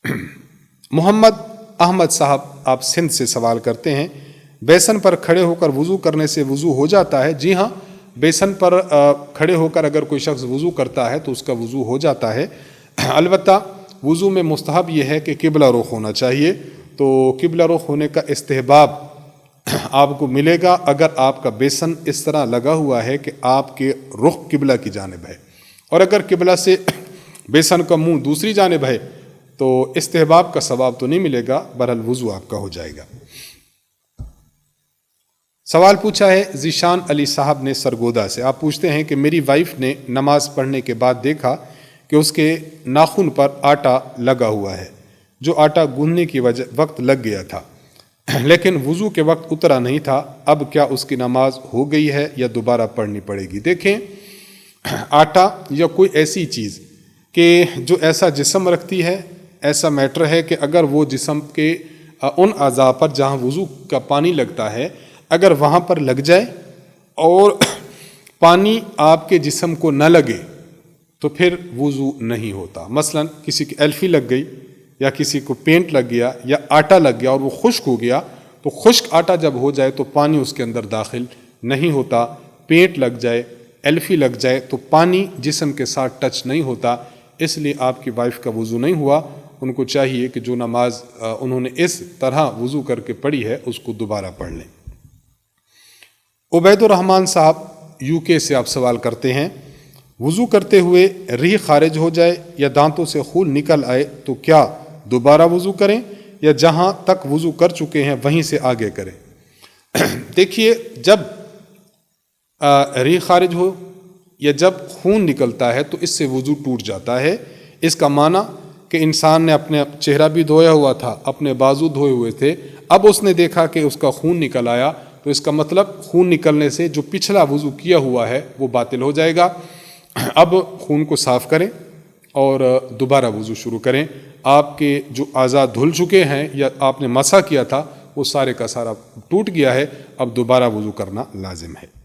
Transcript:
محمد احمد صاحب آپ سندھ سے سوال کرتے ہیں، بیسن پر کھڑے ہو کر وضو کرنے سے وضو ہو جاتا ہے؟ جی ہاں، بیسن پر کھڑے ہو کر اگر کوئی شخص وضو کرتا ہے تو اس کا وضو ہو جاتا ہے۔ البتہ وضو میں مستحب یہ ہے کہ قبلہ رخ ہونا چاہیے، تو قبلہ رخ ہونے کا استحباب آپ کو ملے گا اگر آپ کا بیسن اس طرح لگا ہوا ہے کہ آپ کے رخ قبلہ کی جانب ہے، اور اگر قبلہ سے بیسن کا منہ دوسری جانب ہے تو استحباب کا ثواب تو نہیں ملے گا، بہرحال وضو آپ کا ہو جائے گا۔ سوال پوچھا ہے ذیشان علی صاحب نے سرگودا سے، آپ پوچھتے ہیں کہ میری وائف نے نماز پڑھنے کے بعد دیکھا کہ اس کے ناخن پر آٹا لگا ہوا ہے، جو آٹا گوندھنے کی وقت لگ گیا تھا، لیکن وضو کے وقت اترا نہیں تھا، اب کیا اس کی نماز ہو گئی ہے یا دوبارہ پڑھنی پڑے گی؟ دیکھیں، آٹا یا کوئی ایسی چیز کہ جو ایسا جسم رکھتی ہے، ایسا میٹر ہے کہ اگر وہ جسم کے ان اعضاء پر جہاں وضو کا پانی لگتا ہے اگر وہاں پر لگ جائے اور پانی آپ کے جسم کو نہ لگے تو پھر وضو نہیں ہوتا۔ مثلا کسی کی ایلفی لگ گئی یا کسی کو پینٹ لگ گیا یا آٹا لگ گیا اور وہ خشک ہو گیا، تو خشک آٹا جب ہو جائے تو پانی اس کے اندر داخل نہیں ہوتا۔ پینٹ لگ جائے، ایلفی لگ جائے تو پانی جسم کے ساتھ ٹچ نہیں ہوتا، اس لیے آپ کی وائف کا وضو نہیں ہوا۔ ان کو چاہیے کہ جو نماز انہوں نے اس طرح وضو کر کے پڑھی ہے اس کو دوبارہ پڑھ لیں۔ عبید الرحمن صاحب یو کے سے آپ سوال کرتے ہیں، وضو کرتے ہوئے ریح خارج ہو جائے یا دانتوں سے خون نکل آئے تو کیا دوبارہ وضو کریں یا جہاں تک وضو کر چکے ہیں وہیں سے آگے کریں؟ دیکھیے، جب ریح خارج ہو یا جب خون نکلتا ہے تو اس سے وضو ٹوٹ جاتا ہے۔ اس کا معنی کہ انسان نے اپنے چہرہ بھی دھویا ہوا تھا، اپنے بازو دھوئے ہوئے تھے، اب اس نے دیکھا کہ اس کا خون نکل آیا، تو اس کا مطلب خون نکلنے سے جو پچھلا وضو کیا ہوا ہے وہ باطل ہو جائے گا۔ اب خون کو صاف کریں اور دوبارہ وضو شروع کریں۔ آپ کے جو اعضاء دھل چکے ہیں یا آپ نے مسح کیا تھا وہ سارے کا سارا ٹوٹ گیا ہے، اب دوبارہ وضو کرنا لازم ہے۔